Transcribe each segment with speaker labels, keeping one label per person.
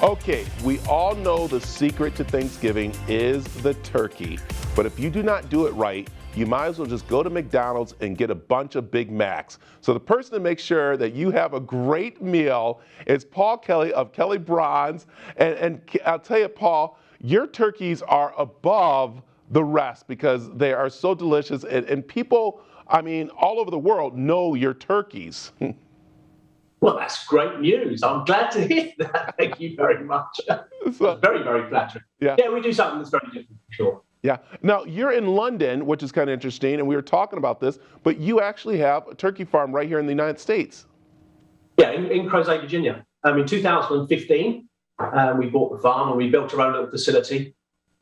Speaker 1: Okay, we all know the secret to Thanksgiving is the turkey. But if you do not do it right, you might as well just go to McDonald's and get a bunch of Big Macs. So the person to make sure that you have a great meal is Paul Kelly of KellyBronze. And I'll tell you, Paul, your turkeys are above the rest because they are so delicious. And people, I mean, all over the world know your turkeys.
Speaker 2: Well, that's great news. I'm glad to hear that. Thank you very much. So, very, very flattering. Yeah, we do something that's very different, for sure.
Speaker 1: Yeah. Now, you're in London, which is kind of interesting, and we were talking about this, but you actually have a turkey farm right here in the United States.
Speaker 2: Yeah, in Crozet, Virginia. In 2015, we bought the farm and we built our own little facility.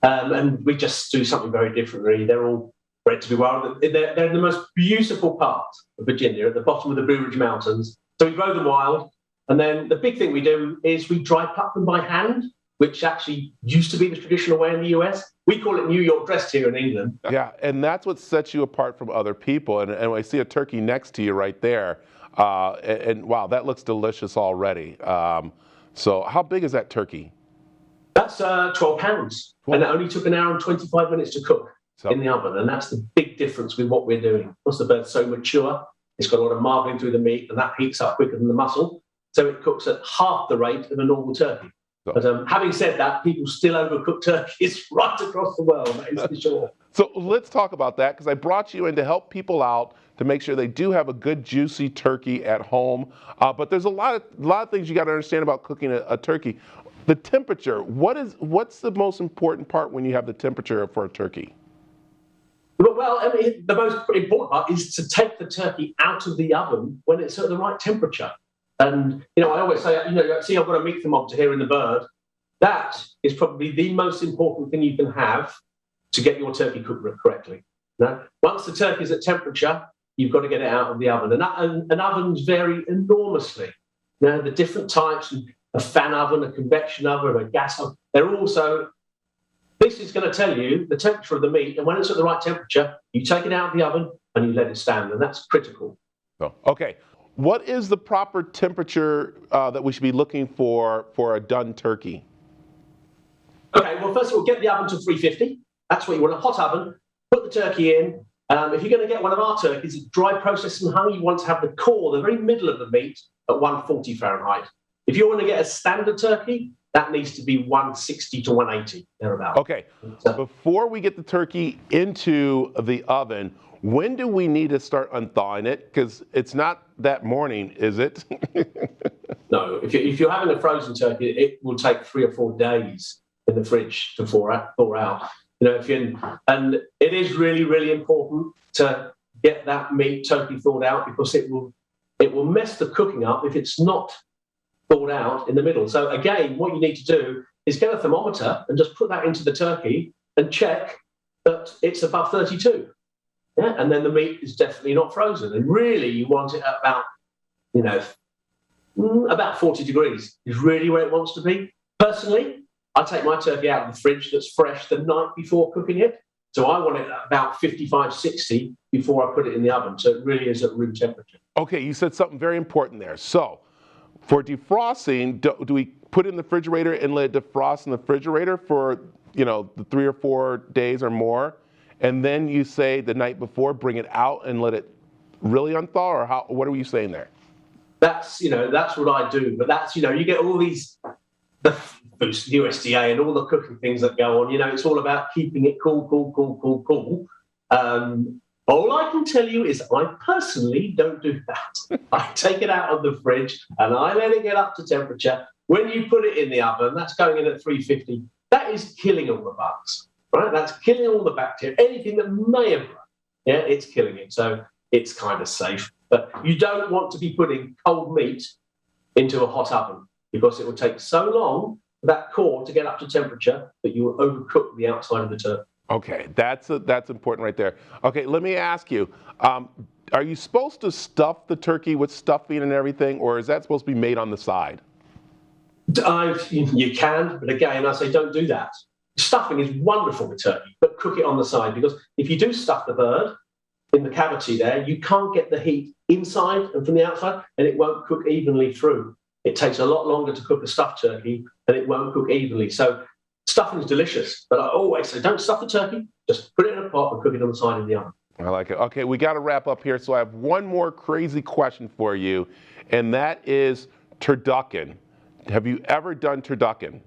Speaker 2: And we just do something very different, really. They're all bred to be wild. They're in the most beautiful part of Virginia, at the bottom of the Blue Ridge Mountains. So we grow them wild. And then the big thing we do is we dry pluck them by hand, which actually used to be the traditional way in the US. We call it New York dressed here in England.
Speaker 1: Yeah, and that's what sets you apart from other people. And I see a turkey next to you right there. And wow, that looks delicious already. So how big is that turkey?
Speaker 2: That's 12 pounds. And it only took an hour and 25 minutes to cook in the oven. And that's the big difference with what we're doing. Because the bird's so mature, it's got a lot of marbling through the meat, and that heats up quicker than the muscle. So it cooks at half the rate of a normal turkey. But having said that, people still overcook turkeys right across the world, that is for sure.
Speaker 1: So let's talk about that, because I brought you in to help people out to make sure they do have a good, juicy turkey at home. But there's a lot of things you got to understand about cooking a turkey. The temperature, what's the most important part when you have the temperature for a turkey?
Speaker 2: Well, I mean, the most important part is to take the turkey out of the oven when it's at the right temperature. And, I always say, see, I've got a meat thermometer here in the bird. That is probably the most important thing you can have to get your turkey cooked correctly. Now, once the turkey is at temperature, you've got to get it out of the oven. And ovens vary enormously. The different types, a fan oven, a convection oven, a gas oven, they're also... This is going to tell you the temperature of the meat, and when it's at the right temperature, you take it out of the oven and you let it stand, and that's critical.
Speaker 1: Oh, okay. What is the proper temperature that we should be looking for a done turkey?
Speaker 2: Okay, well, first of all, get the oven to 350. That's what you want, a hot oven. Put the turkey in. If you're going to get one of our turkeys, dry processed and hung, you want to have the core, the very middle of the meat, at 140 Fahrenheit. If you want to get a standard turkey, that needs to be 160 to 180, thereabout.
Speaker 1: Okay, before we get the turkey into the oven, when do we need to start unthawing it? Because it's not that morning, is it?
Speaker 2: No, if you're having a frozen turkey, it will take 3 or 4 days in the fridge to thaw out. And it is really, really important to get that meat totally thawed out, because it will mess the cooking up if it's not thawed out in the middle. So again, what you need to do is get a thermometer and just put that into the turkey and check that it's above 32. Yeah, and then the meat is definitely not frozen. And really, you want it at about 40 degrees is really where it wants to be. Personally, I take my turkey out of the fridge that's fresh the night before cooking it. So I want it at about 55, 60 before I put it in the oven. So it really is at room temperature.
Speaker 1: Okay, you said something very important there. So for defrosting, do we put it in the refrigerator and let it defrost in the refrigerator for, the 3 or 4 days or more? And then you say the night before, bring it out and let it really unthaw, or what are you saying there?
Speaker 2: That's what I do. But that's, you get all these, the USDA and all the cooking things that go on. It's all about keeping it cool. All I can tell you is I personally don't do that. I take it out of the fridge and I let it get up to temperature. When you put it in the oven, that's going in at 350. That is killing all the bugs, right? That's killing all the bacteria. Anything that may have run, it's killing it. So it's kind of safe. But you don't want to be putting cold meat into a hot oven, because it will take so long for that core to get up to temperature that you will overcook the outside of the turkey.
Speaker 1: Okay, that's important right there. Okay, let me ask you, are you supposed to stuff the turkey with stuffing and everything, or is that supposed to be made on the side?
Speaker 2: You can, but again, I say don't do that. Stuffing is wonderful with turkey, but cook it on the side, because if you do stuff the bird in the cavity there, you can't get the heat inside and from the outside, and it won't cook evenly through. it takes a lot longer to cook a stuffed turkey, and it won't cook evenly. So stuffing is delicious, but I always say don't stuff the turkey, just put it in a pot and cook it on the side of the oven.
Speaker 1: I like it. Okay, we got to wrap up here. So I have one more crazy question for you, and that is turducken. Have you ever done turducken?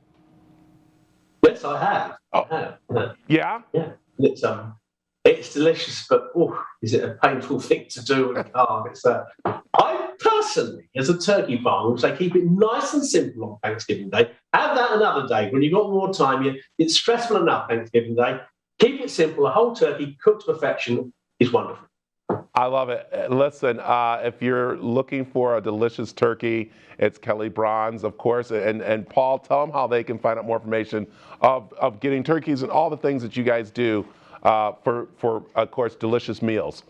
Speaker 2: Yes, I have.
Speaker 1: Oh.
Speaker 2: I have.
Speaker 1: Yeah?
Speaker 2: Yeah. It's delicious, but is it a painful thing to do with a carve? I personally, as a turkey farmer, would say keep it nice and simple on Thanksgiving Day. Have that another day when you've got more time. It's stressful enough Thanksgiving Day. Keep it simple. A whole turkey cooked to perfection is wonderful.
Speaker 1: I love it. Listen, if you're looking for a delicious turkey, it's KellyBronze, of course. And Paul, tell them how they can find out more information of getting turkeys and all the things that you guys do for of course, delicious meals.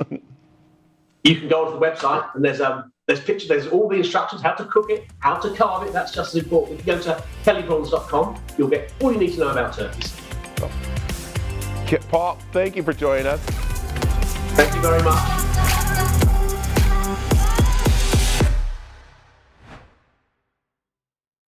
Speaker 2: You can go to the website and there's pictures, there's all the instructions, how to cook it, how to carve it. That's just as important. If you go to KellyBronze.com, you'll get all you need to know about turkeys.
Speaker 1: Paul, thank you for joining us.
Speaker 2: Thank you very much.